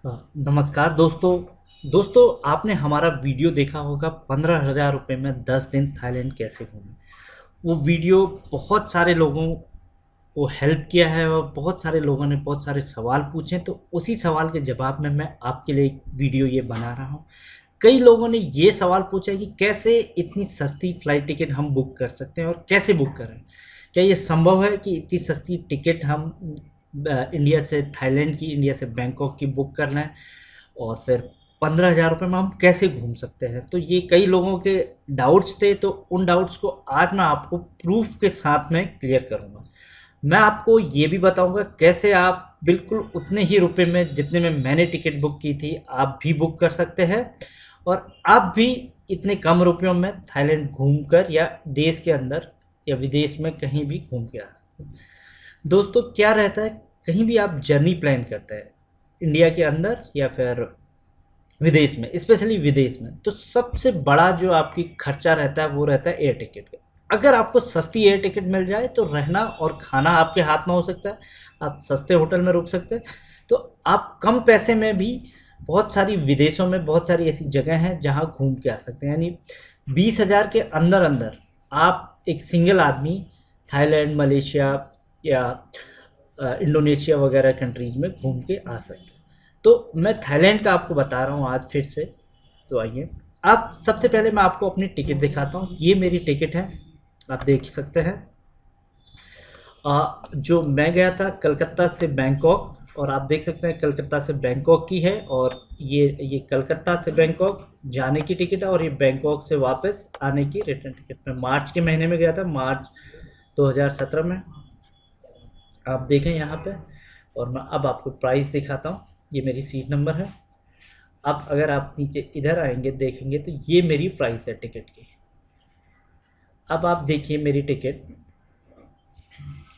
नमस्कार दोस्तों। दोस्तों, आपने हमारा वीडियो देखा होगा 15,000 रुपये में 10 दिन थाईलैंड कैसे घूमे। वो वीडियो बहुत सारे लोगों को हेल्प किया है और बहुत सारे लोगों ने बहुत सारे सवाल पूछे, तो उसी सवाल के जवाब में मैं आपके लिए एक वीडियो ये बना रहा हूँ। कई लोगों ने ये सवाल पूछा है कि कैसे इतनी सस्ती फ़्लाइट टिकट हम बुक कर सकते हैं और कैसे बुक करें। क्या ये संभव है कि इतनी सस्ती टिकट हम इंडिया से थाईलैंड की, इंडिया से बैंकॉक की बुक कर लें और फिर 15,000 रुपये में हम कैसे घूम सकते हैं। तो ये कई लोगों के डाउट्स थे, तो उन डाउट्स को आज मैं आपको प्रूफ के साथ में क्लियर करूँगा। मैं आपको ये भी बताऊँगा कैसे आप बिल्कुल उतने ही रुपए में जितने में मैंने टिकट बुक की थी आप भी बुक कर सकते हैं और आप भी इतने कम रुपयों में थाईलैंड घूमकर या देश के अंदर या विदेश में कहीं भी घूम के आ सकते हैं। दोस्तों, क्या रहता है, कहीं भी आप जर्नी प्लान करते हैं इंडिया के अंदर या फिर विदेश में, स्पेशली विदेश में, तो सबसे बड़ा जो आपकी खर्चा रहता है वो रहता है एयर टिकट का। अगर आपको सस्ती एयर टिकट मिल जाए तो रहना और खाना आपके हाथ में हो सकता है, आप सस्ते होटल में रुक सकते हैं। तो आप कम पैसे में भी बहुत सारी विदेशों में बहुत सारी ऐसी जगह हैं जहां घूम के आ सकते हैं। यानी 20,000 के अंदर अंदर आप एक सिंगल आदमी थाईलैंड, मलेशिया या इंडोनेशिया वगैरह कंट्रीज में घूम के आ सकते हैं। तो मैं थाईलैंड का आपको बता रहा हूँ आज फिर से। तो आइए, आप सबसे पहले मैं आपको अपनी टिकट दिखाता हूँ। ये मेरी टिकट है, आप देख सकते हैं। जो मैं गया था कलकत्ता से बैंकॉक, और आप देख सकते हैं कलकत्ता से बैंकॉक की है, और ये कलकत्ता से बैंकॉक जाने की टिकट है और ये बैंकॉक से वापस आने की रिटर्न टिकट। मैं मार्च के महीने में गया था, मार्च 2017 में। आप देखें यहाँ पे, और मैं अब आपको प्राइस दिखाता हूँ। ये मेरी सीट नंबर है। अब अगर आप नीचे इधर आएंगे देखेंगे तो ये मेरी प्राइस है टिकट की। अब आप देखिए मेरी टिकट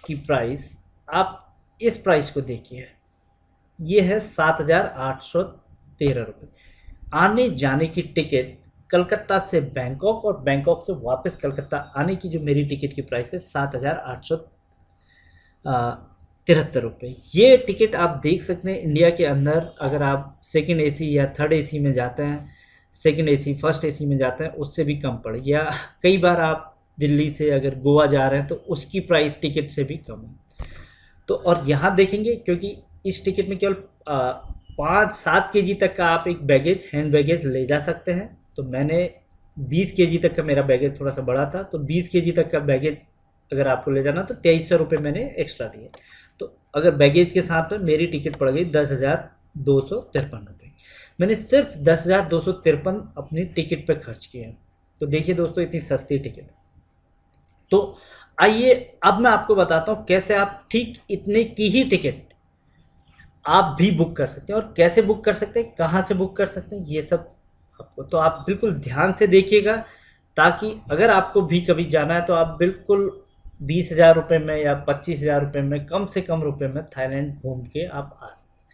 की प्राइस, आप इस प्राइस को देखिए। ये है 7,813 रुपये। आने जाने की टिकट कलकत्ता से बैंकॉक और बैंकॉक से वापस कलकत्ता आने की जो मेरी टिकट की प्राइस है 7,873 रुपये। ये टिकट आप देख सकते हैं इंडिया के अंदर अगर आप सेकंड एसी या थर्ड एसी में जाते हैं, सेकंड एसी फर्स्ट एसी में जाते हैं, उससे भी कम पड़े, या कई बार आप दिल्ली से अगर गोवा जा रहे हैं तो उसकी प्राइस टिकट से भी कम है। तो और यहाँ देखेंगे क्योंकि इस टिकट में केवल 5-7 केजी तक का आप एक बैगेज, हैंड बैगेज ले जा सकते हैं। तो मैंने 20 केजी तक का, मेरा बैगेज थोड़ा सा बड़ा था, तो 20 केजी तक का बैगेज अगर आपको ले जाना तो 2300 रुपये मैंने एक्स्ट्रा दिए। तो अगर बैगेज के साथ में मेरी टिकट पड़ गई 10,253 रुपये। मैंने सिर्फ 10,253 अपनी टिकट पर खर्च किए हैं। तो देखिए दोस्तों, इतनी सस्ती टिकट। तो आइए अब मैं आपको बताता हूँ कैसे आप ठीक इतने की ही टिकट आप भी बुक कर सकते हैं, और कैसे बुक कर सकते हैं, कहाँ से बुक कर सकते हैं, ये सब आपको, तो आप बिल्कुल ध्यान से देखिएगा, ताकि अगर आपको भी कभी जाना है तो आप बिल्कुल 20,000 रुपये में या 25,000 रुपये में, कम से कम रुपये में थाईलैंड घूम के आप आ सकते हैं।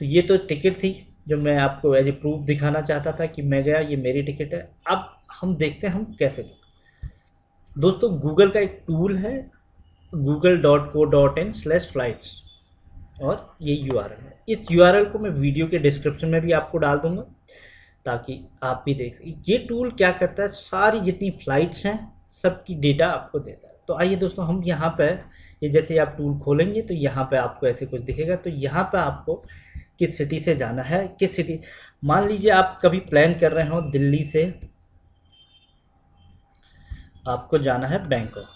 तो ये तो टिकट थी जो मैं आपको एज ए प्रूफ दिखाना चाहता था कि मैं गया, ये मेरी टिकट है। अब हम देखते हैं हम कैसे बुक। दोस्तों, गूगल का एक टूल है, google.co.in/flights, और ये यूआरएल है। इस यूआरएल को मैं वीडियो के डिस्क्रिप्शन में भी आपको डाल दूंगा ताकि आप भी देख सकें। ये टूल क्या करता है, सारी जितनी फ़्लाइट्स हैं सबकी डेटा आपको देता है। तो आइए दोस्तों, हम यहाँ पे, ये जैसे आप टूल खोलेंगे तो यहाँ पे आपको ऐसे कुछ दिखेगा। तो यहाँ पे आपको किस सिटी से जाना है, किस सिटी, मान लीजिए आप कभी प्लान कर रहे हो दिल्ली से आपको जाना है बैंकॉक,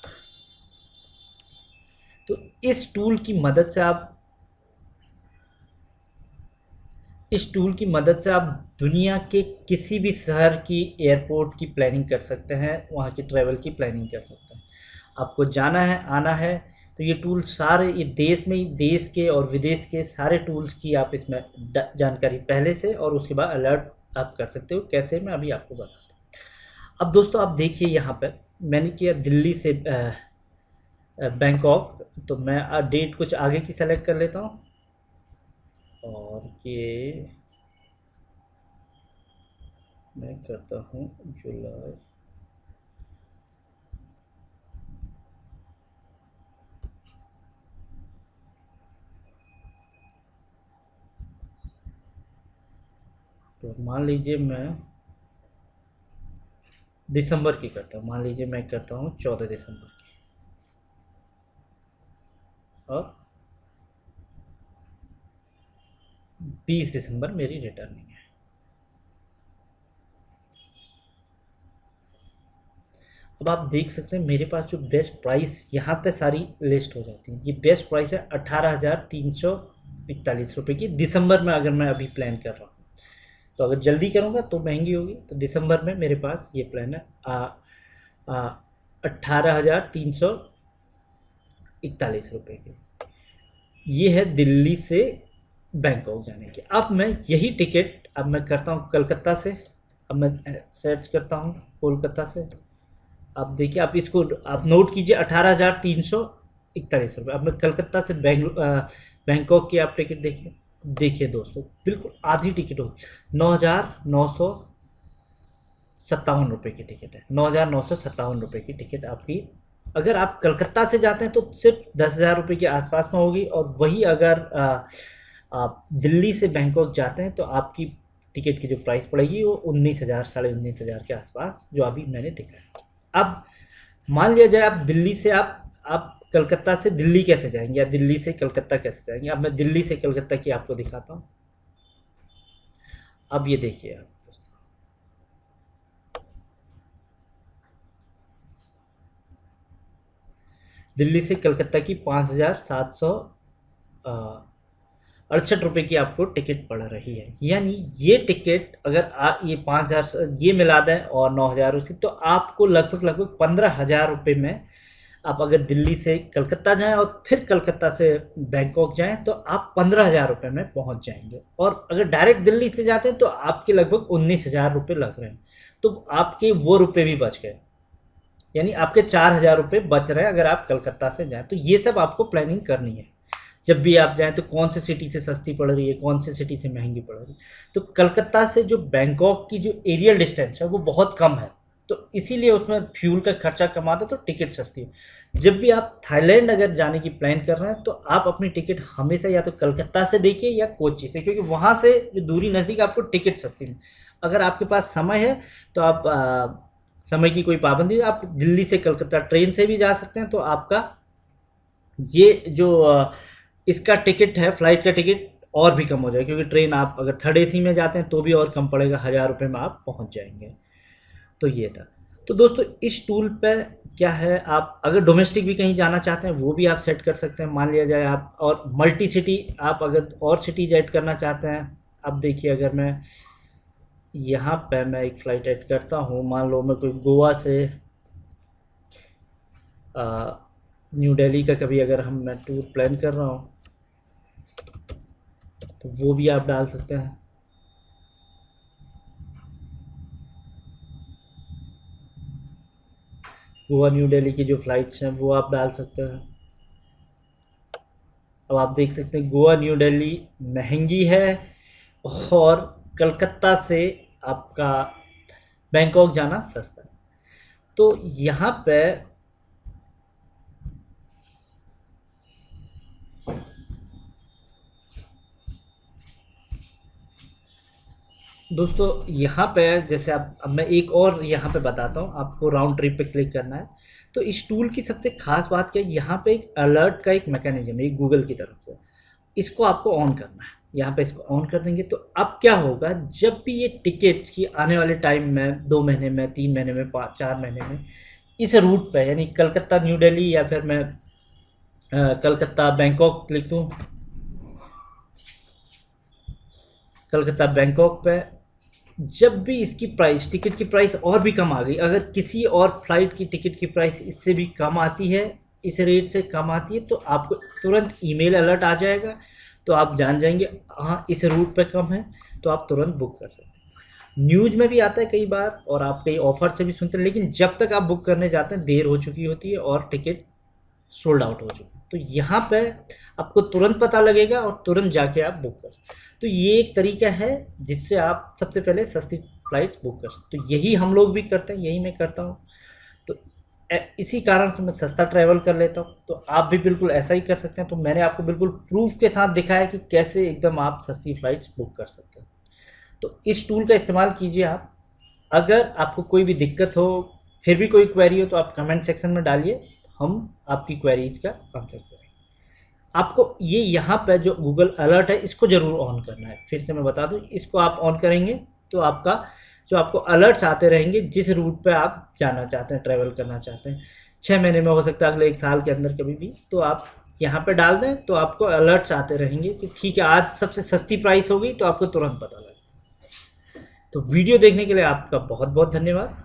तो इस टूल की मदद से आप, इस टूल की मदद से आप दुनिया के किसी भी शहर की एयरपोर्ट की प्लानिंग कर सकते हैं, वहाँ की ट्रैवल की प्लानिंग कर सकते हैं। आपको जाना है, आना है, तो ये टूल सारे, ये देश में ही, देश के और विदेश के सारे टूल्स की आप इसमें जानकारी पहले से, और उसके बाद अलर्ट आप कर सकते हो। कैसे, मैं अभी आपको बताता हूँ। अब दोस्तों आप देखिए यहाँ पर मैंने किया दिल्ली से बैंकॉक, तो मैं डेट कुछ आगे की सेलेक्ट कर लेता हूँ, और ये मैं करता हूँ जुलाई। तो मान लीजिए मैं दिसंबर की करता हूँ, मान लीजिए मैं करता हूँ 14 दिसंबर की, और 20 दिसंबर मेरी रिटर्निंग है। अब आप देख सकते हैं मेरे पास जो बेस्ट प्राइस यहाँ पे सारी लिस्ट हो जाती है। ये बेस्ट प्राइस है 18,341 रुपये की, दिसंबर में अगर मैं अभी प्लान कर रहा हूँ। तो अगर जल्दी करूँगा तो महंगी होगी, तो दिसंबर में मेरे पास ये प्लान है 18,341 रुपये की। ये है दिल्ली से बैंकॉक जाने की। अब मैं यही टिकट अब मैं करता हूँ कलकत्ता से। अब मैं सर्च करता हूँ कोलकाता से। आप देखिए, आप इसको आप नोट कीजिए, 18,341 रुपये। अब मैं कलकत्ता से बैंकॉक की आप टिकट देखिए। देखिए दोस्तों, बिल्कुल आधी टिकट होगी, 9,957 रुपये की टिकट है। 9,957 रुपये की टिकट आपकी, अगर आप कलकत्ता से जाते हैं तो सिर्फ 10,000 रुपये के आसपास में होगी। और वही अगर आप दिल्ली से बैंकॉक जाते हैं तो आपकी टिकट की जो प्राइस पड़ेगी वो 19,000 19,500 के आसपास, जो अभी मैंने देखा है। अब मान लिया जाए आप दिल्ली से आप कलकत्ता से दिल्ली कैसे जाएंगे, या दिल्ली से कलकत्ता कैसे जाएंगे। अब मैं दिल्ली से कलकत्ता की आपको दिखाता हूँ। अब ये देखिए आप दोस्तों, दिल्ली से कलकत्ता की 5,768 रुपये की आपको टिकट पड़ रही है। यानी ये टिकट अगर ये 5,000 ये मिला दें और 9,000 उसकी, तो आपको लगभग लगभग 15,000 रुपये में आप अगर दिल्ली से कलकत्ता जाएं और फिर कलकत्ता से बैंकॉक जाएं तो आप 15,000 रुपये में पहुंच जाएंगे। और अगर डायरेक्ट दिल्ली से जाते हैं तो आपके लगभग 19,000 रुपये लग रहे हैं। तो आपके वो रुपये भी बच गए, यानी आपके 4,000 रुपये बच रहे हैं अगर आप कलकत्ता से जाएं। तो ये सब आपको प्लानिंग करनी है जब भी आप जाएं, तो कौन सी सिटी से सस्ती पड़ रही है, कौन सी सिटी से महंगी पड़ रही है। तो कलकत्ता से जो बैंकॉक की जो एरियल डिस्टेंस है वो बहुत कम है, तो इसीलिए उसमें फ्यूल का खर्चा कम आता है, तो टिकट सस्ती है। जब भी आप थाईलैंड अगर जाने की प्लान कर रहे हैं तो आप अपनी टिकट हमेशा या तो कलकत्ता से देखिए या कोच्चि से, क्योंकि वहाँ से जो दूरी नज़दीक आपको टिकट सस्ती है। अगर आपके पास समय है तो आप समय की कोई पाबंदी, आप दिल्ली से कलकत्ता ट्रेन से भी जा सकते हैं। तो आपका ये जो इसका टिकट है, फ्लाइट का टिकट और भी कम हो जाएगा, क्योंकि ट्रेन आप अगर थर्ड एसी में जाते हैं तो भी और कम पड़ेगा, 1,000 रुपये में आप पहुंच जाएंगे। तो ये था। तो दोस्तों इस टूल पे क्या है, आप अगर डोमेस्टिक भी कहीं जाना चाहते हैं वो भी आप सेट कर सकते हैं। मान लिया जाए आप, और मल्टी सिटी आप अगर और सिटीज ऐड करना चाहते हैं। अब देखिए, अगर मैं यहाँ पे मैं एक फ़्लाइट ऐड करता हूँ, मान लो मैं कोई गोवा से न्यू दिल्ली का कभी अगर मैं टूर प्लान कर रहा हूँ तो वो भी आप डाल सकते हैं। गोवा न्यू दिल्ली की जो फ़्लाइट्स हैं वो आप डाल सकते हैं। अब आप देख सकते हैं गोवा न्यू दिल्ली महंगी है, और कलकत्ता से आपका बैंकॉक जाना सस्ता है। तो यहाँ पे दोस्तों, यहाँ पे जैसे आप, अब मैं एक और यहाँ पे बताता हूँ आपको, राउंड ट्रिप पे क्लिक करना है। तो इस टूल की सबसे खास बात क्या है, यहाँ पे एक अलर्ट का एक मैकेनिज्म है गूगल की तरफ से, इसको आपको ऑन करना है। यहाँ पे इसको ऑन कर देंगे तो अब क्या होगा, जब भी ये टिकट की आने वाले टाइम में 2 महीने में, 3 महीने में, 4 महीने में इस रूट पे, यानी कलकत्ता न्यू दिल्ली, या फिर मैं कलकत्ता बैंकॉक लिख दूँ, कलकत्ता बैंकॉक पे जब भी इसकी प्राइस, टिकट की प्राइस और भी कम आ गई, अगर किसी और फ्लाइट की टिकट की प्राइस इससे भी कम आती है, इस रेट से कम आती है, तो आपको तुरंत ईमेल अलर्ट आ जाएगा। तो आप जान जाएंगे हाँ इस रूट पे कम है, तो आप तुरंत बुक कर सकते हैं। न्यूज़ में भी आता है कई बार, और आप कई ऑफर से भी सुनते हैं, लेकिन जब तक आप बुक करने जाते हैं देर हो चुकी होती है और टिकट सोल्ड आउट हो चुकी है। तो यहाँ पे आपको तुरंत पता लगेगा और तुरंत जाके आप बुक कर सकते। तो ये एक तरीका है जिससे आप सबसे पहले सस्ती फ्लाइट्स बुक कर सकते। तो यही हम लोग भी करते हैं, यही मैं करता हूँ। तो इसी कारण से मैं सस्ता ट्रैवल कर लेता हूँ। तो आप भी बिल्कुल ऐसा ही कर सकते हैं। तो मैंने आपको बिल्कुल प्रूफ के साथ दिखाया कि कैसे एकदम आप सस्ती फ़्लाइट्स बुक कर सकते हैं। तो इस टूल का इस्तेमाल कीजिए आप। अगर आपको कोई भी दिक्कत हो, फिर भी कोई क्वेरी हो, तो आप कमेंट सेक्शन में डालिए, हम आपकी क्वेरीज का आंसर करेंगे। आपको ये यहाँ पे जो गूगल अलर्ट है इसको ज़रूर ऑन करना है। फिर से मैं बता दूँ, इसको आप ऑन करेंगे तो आपका जो आपको अलर्ट्स आते रहेंगे जिस रूट पे आप जाना चाहते हैं, ट्रैवल करना चाहते हैं, 6 महीने में हो सकता है, अगले 1 साल के अंदर कभी भी, तो आप यहाँ पे डाल दें तो आपको अलर्ट्स आते रहेंगे कि ठीक है आज सबसे सस्ती प्राइस होगी, तो आपको तुरंत पता लगे। तो वीडियो देखने के लिए आपका बहुत बहुत धन्यवाद।